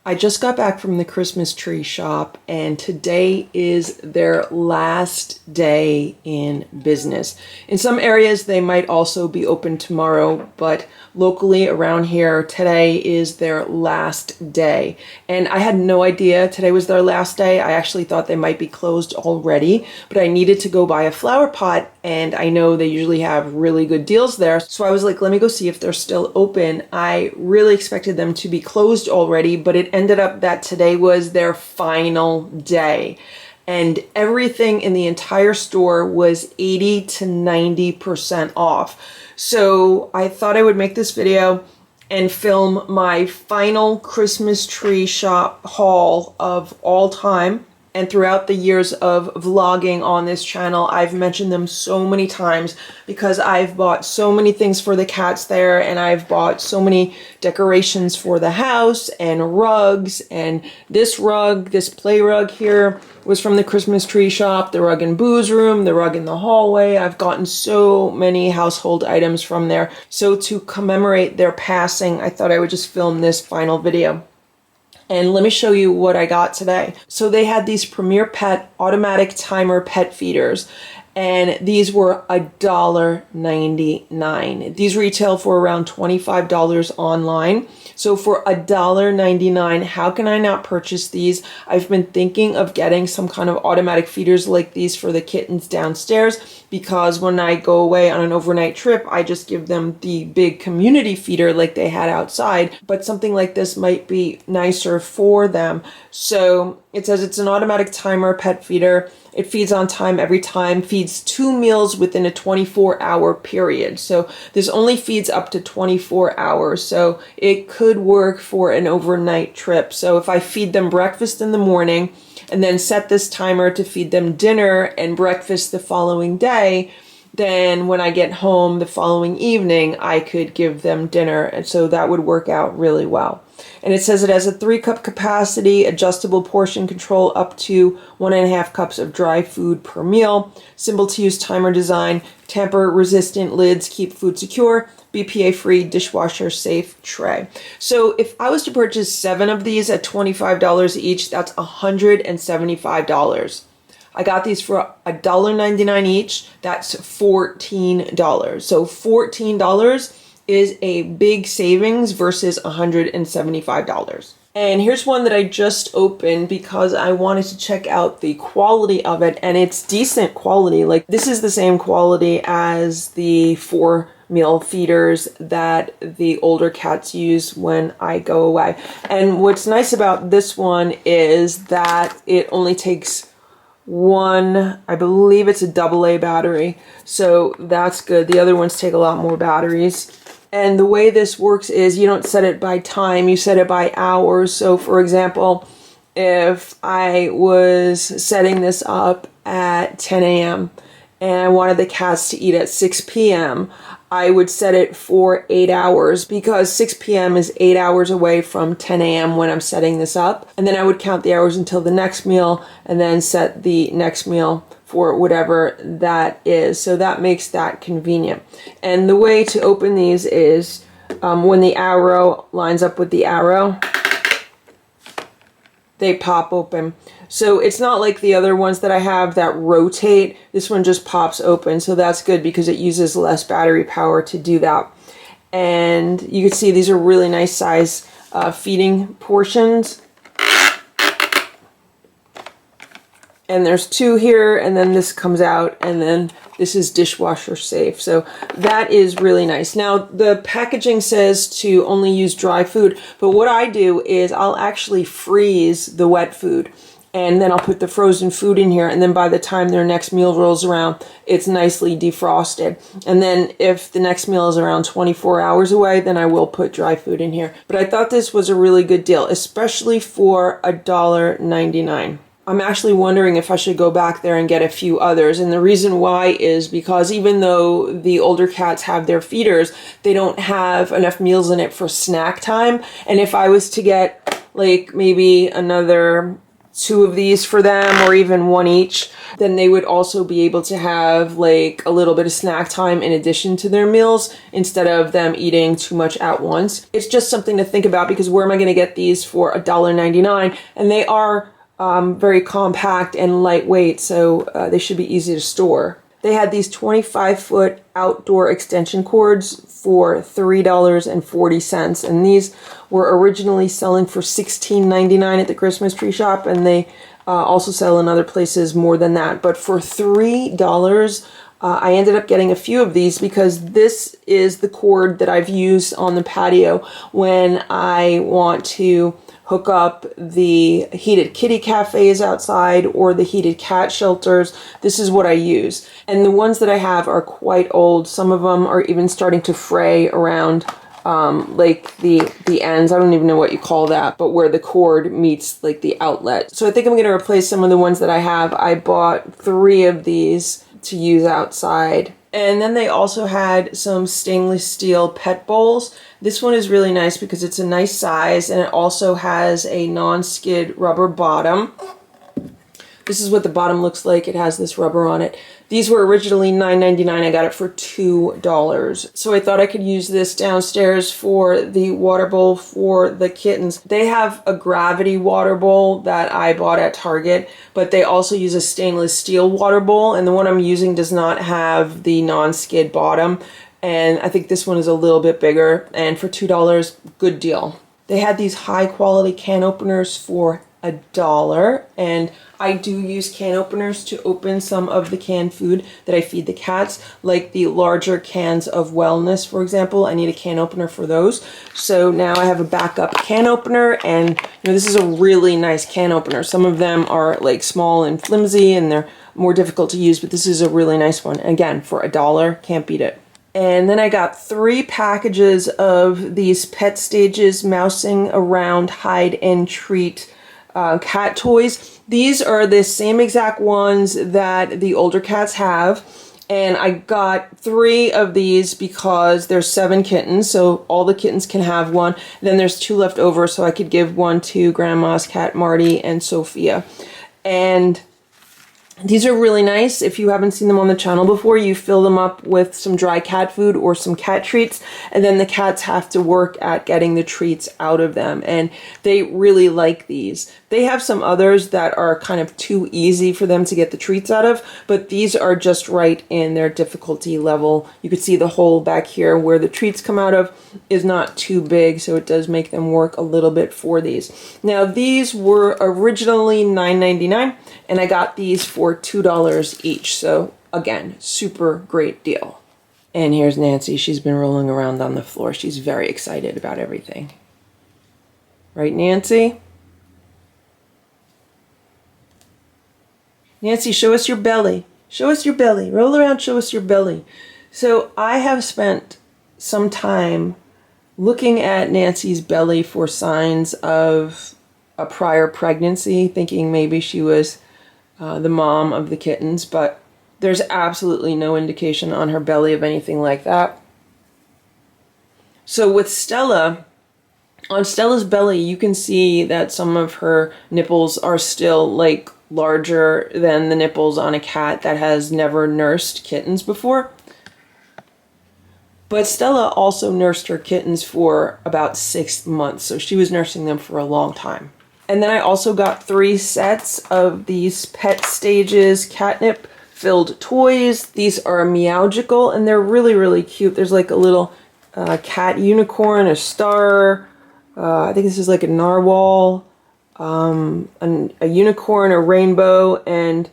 I just got back from the Christmas tree shop and today is their last day in business. In some areas they might also be open tomorrow, but locally around here today is their last day. And I had no idea today was their last day. I actually thought they might be closed already, but I needed to go buy a flower pot and I know they usually have really good deals there. So I was like, let me go see if they're still open. I really expected them to be closed already, but it ended up that today was their final day. And everything in the entire store was 80 to 90% off. So I thought I would make this video and film my final Christmas tree shop haul of all time. And throughout the years of vlogging on this channel, I've mentioned them so many times because I've bought so many things for the cats there, and I've bought so many decorations for the house and rugs. And this rug, this play rug here, was from the Christmas tree shop, the rug in Boo's room, the rug in the hallway. I've gotten so many household items from there. So to commemorate their passing, I thought I would just film this final video. And let me show you what I got today. So they had these Premier Pet automatic timer pet feeders, and these were $1.99. These retail for around $25 online. So for $1.99, how can I not purchase these? I've been thinking of getting some kind of automatic feeders like these for the kittens downstairs, because when I go away on an overnight trip, I just give them the big community feeder like they had outside, but something like this might be nicer for them. So it says it's an automatic timer pet feeder. It feeds on time every time, feeds 2 meals within a 24-hour period. So this only feeds up to 24 hours. So it could work for an overnight trip. So if I feed them breakfast in the morning and then set this timer to feed them dinner and breakfast the following day, then when I get home the following evening, I could give them dinner. And so that would work out really well. And it says it has a 3-cup capacity, adjustable portion control up to 1.5 cups of dry food per meal, simple to use timer design, tamper resistant lids, keep food secure, BPA free, dishwasher safe tray. So if I was to purchase 7 of these at $25 each, that's $175. I got these for $1.99 each. That's $14. So $14 is a big savings versus $175. And here's one that I just opened because I wanted to check out the quality of it, and it's decent quality. Like, this is the same quality as the 4-meal feeders that the older cats use when I go away. And what's nice about this one is that it only takes one, I believe it's a AA battery, so that's good. The other ones take a lot more batteries. And the way this works is you don't set it by time, you set it by hours. So for example, if I was setting this up at 10 a.m. and I wanted the cats to eat at 6 p.m., I would set it for 8 hours, because 6 p.m. is 8 hours away from 10 a.m. when I'm setting this up. And then I would count the hours until the next meal and then set the next meal for whatever that is. So that makes that convenient. And the way to open these is when the arrow lines up with the arrow, they pop open. So it's not like the other ones that I have that rotate. This one just pops open, so that's good because it uses less battery power to do that. And you can see these are really nice size feeding portions. And there's 2 here, and then this comes out, and then this is dishwasher safe. So that is really nice. Now, the packaging says to only use dry food, but what I do is I'll actually freeze the wet food, and then I'll put the frozen food in here, and then by the time their next meal rolls around, it's nicely defrosted. And then if the next meal is around 24 hours away, then I will put dry food in here. But I thought this was a really good deal, especially for $1.99. I'm actually wondering if I should go back there and get a few others. And the reason why is because even though the older cats have their feeders, they don't have enough meals in it for snack time. And if I was to get like maybe another 2 of these for them or even 1 each. Then they would also be able to have like a little bit of snack time in addition to their meals instead of them eating too much at once. It's just something to think about because where am I going to get these for $1.99? And they are very compact and lightweight, so they should be easy to store. They had these 25-foot outdoor extension cords for $3.40, and these were originally selling for $16.99 at the Christmas tree shop, and they also sell in other places more than that. But for $3, I ended up getting a few of these because this is the cord that I've used on the patio when I want to hook up the heated kitty cafes outside or the heated cat shelters. This is what I use. And the ones that I have are quite old. Some of them are even starting to fray around like the ends. I don't even know what you call that, but where the cord meets like the outlet. So I think I'm going to replace some of the ones that I have. I bought 3 of these to use outside. And then they also had some stainless steel pet bowls. This one is really nice because it's a nice size and it also has a non-skid rubber bottom. This is what the bottom looks like. It has this rubber on it. These were originally $9.99. I got it for $2. So I thought I could use this downstairs for the water bowl for the kittens. They have a gravity water bowl that I bought at Target, but they also use a stainless steel water bowl, and the one I'm using does not have the non-skid bottom. And I think this one is a little bit bigger, and for $2, good deal. They had these high quality can openers for $1, and I do use can openers to open some of the canned food that I feed the cats, like the larger cans of Wellness, for example. I need a can opener for those. So now I have a backup can opener, and this is a really nice can opener. Some of them are like small and flimsy and they're more difficult to use, but this is a really nice one. Again, for $1, can't beat it. And then I got 3 packages of these Pet Stages Mousing Around Hide and Treat cat toys. These are the same exact ones that the older cats have, and I got 3 of these because there's 7 kittens, so all the kittens can have one. Then there's 2 left over, so I could give one to Grandma's cat Marty and Sophia. And these are really nice. If you haven't seen them on the channel before, you fill them up with some dry cat food or some cat treats, and then the cats have to work at getting the treats out of them, and they really like these. They have some others that are kind of too easy for them to get the treats out of, but these are just right in their difficulty level. You can see the hole back here where the treats come out of is not too big, so it does make them work a little bit for these. Now, these were originally $9.99, and I got these for $2 each. So again, super great deal. And here's Nancy. She's been rolling around on the floor. She's very excited about everything. Right, Nancy? Nancy, show us your belly. Show us your belly. Roll around, show us your belly. So I have spent some time looking at Nancy's belly for signs of a prior pregnancy, thinking maybe she was the mom of the kittens, but there's absolutely no indication on her belly of anything like that. So with Stella, on Stella's belly, you can see that some of her nipples are still like larger than the nipples on a cat that has never nursed kittens before. But Stella also nursed her kittens for about 6 months, so she was nursing them for a long time. And then I also got 3 sets of these Pet Stages catnip filled toys. These are meowgical, and they're really, really cute. There's like a little cat unicorn, a star, I think this is like a narwhal, a unicorn, a rainbow, and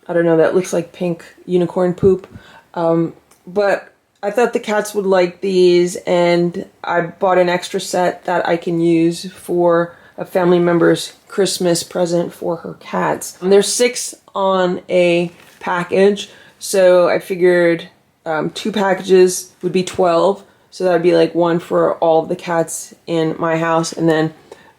I don't know, that looks like pink unicorn poop. But I thought the cats would like these, and I bought an extra set that I can use for a family member's Christmas present for her cats. There's 6 on a package, so I figured 2 packages would be 12, so that would be like 1 for all of the cats in my house, and then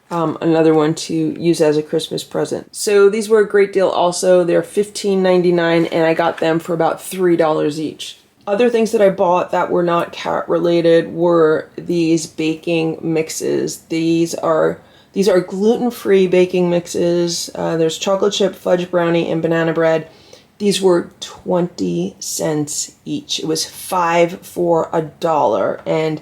another one to use as a Christmas present. So these were a great deal also. They're $15.99, and I got them for about $3 each. Other things that I bought that were not cat related were these baking mixes. These are These are gluten-free baking mixes. There's chocolate chip, fudge brownie, and banana bread. These were 20 cents each. It was 5 for $1, and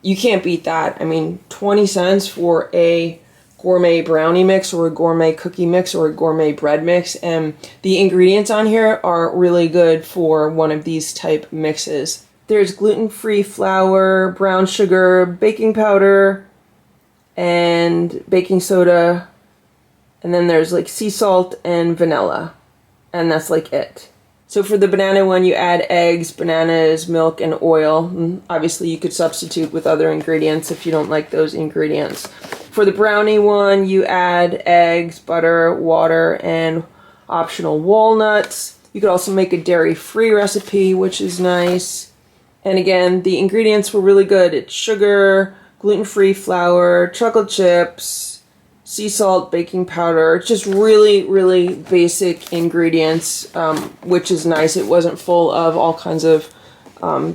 you can't beat that. I mean, 20 cents for a gourmet brownie mix or a gourmet cookie mix or a gourmet bread mix, and the ingredients on here are really good for one of these type mixes. There's gluten-free flour, brown sugar, baking powder, and baking soda, and then there's like sea salt and vanilla, and that's like it. So for the banana one, you add eggs, bananas, milk, and oil. And obviously you could substitute with other ingredients if you don't like those ingredients. For the brownie one, you add eggs, butter, water, and optional walnuts. You could also make a dairy-free recipe, which is nice. And again, the ingredients were really good. It's sugar, gluten-free flour, chocolate chips, sea salt, baking powder. It's just really, really basic ingredients, which is nice. It wasn't full of all kinds of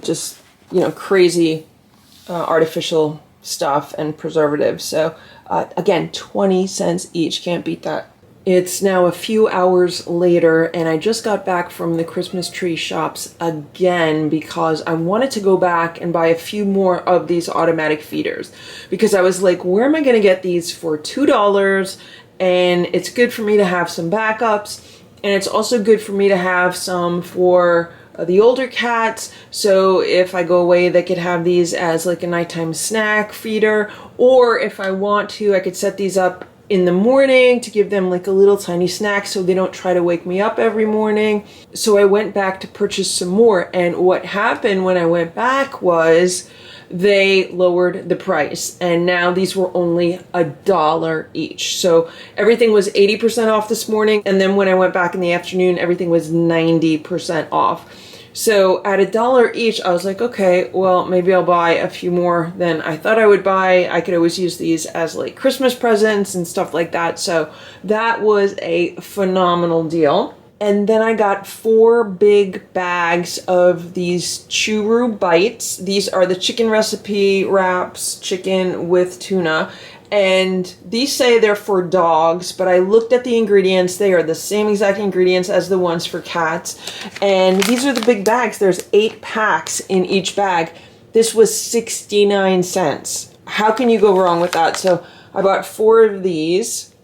just, you know, crazy artificial stuff and preservatives. So again, 20 cents each. Can't beat that. It's now a few hours later, and I just got back from the Christmas tree shops again because I wanted to go back and buy a few more of these automatic feeders, because I was like, where am I going to get these for $2? And it's good for me to have some backups, and it's also good for me to have some for the older cats, so if I go away they could have these as like a nighttime snack feeder, or if I want to, I could set these up in the morning to give them like a little tiny snack so they don't try to wake me up every morning. So I went back to purchase some more, and what happened when I went back was they lowered the price, and now these were only $1 each. So everything was 80% off this morning, and then when I went back in the afternoon, everything was 90% off. So at $1 each, I was like, okay, well, maybe I'll buy a few more than I thought I would buy. I could always use these as like Christmas presents and stuff like that. So that was a phenomenal deal. And then I got 4 big bags of these churu bites. These are the chicken recipe wraps, chicken with tuna. And these say they're for dogs, but I looked at the ingredients. They are the same exact ingredients as the ones for cats. And these are the big bags. There's 8 packs in each bag. This was 69 cents. How can you go wrong with that? So I bought 4 of these.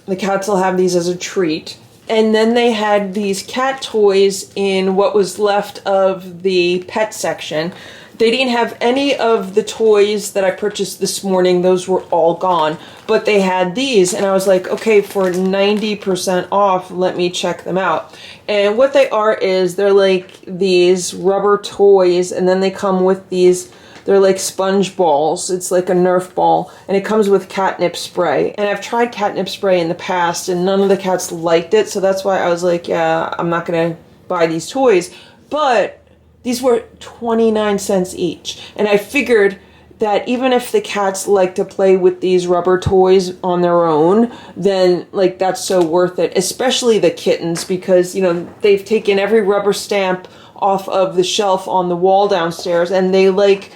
The cats will have these as a treat. And then they had these cat toys in what was left of the pet section. They didn't have any of the toys that I purchased this morning. Those were all gone. But they had these, and I was like, okay, for 90% off, let me check them out. And what they are is they're like these rubber toys, and then they come with these, they're like sponge balls. It's like a Nerf ball, and it comes with catnip spray. And I've tried catnip spray in the past, and none of the cats liked it, so that's why I was like, yeah, I'm not going to buy these toys. But these were 29 cents each. And I figured that even if the cats like to play with these rubber toys on their own, then like that's so worth it. Especially the kittens, because, you know, they've taken every rubber stamp off of the shelf on the wall downstairs, and they like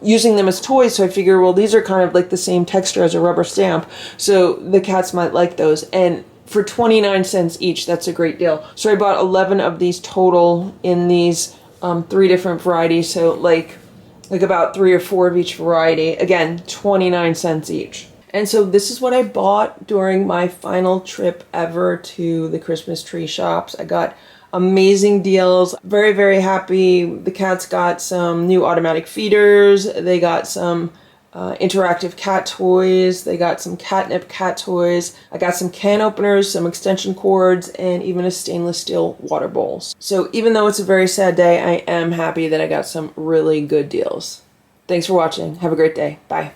using them as toys. So I figure, well, these are kind of like the same texture as a rubber stamp, so the cats might like those. And for 29 cents each, that's a great deal. So I bought 11 of these total in these 3 different varieties, so like about 3 or 4 of each variety. Again, 29 cents each. And so this is what I bought during my final trip ever to the Christmas tree shops. I got amazing deals. Very, very happy. The cats got some new automatic feeders. They got some interactive cat toys. They got some catnip cat toys. I got some can openers, some extension cords, and even a stainless steel water bowl. So even though it's a very sad day, I am happy that I got some really good deals. Thanks for watching. Have a great day. Bye.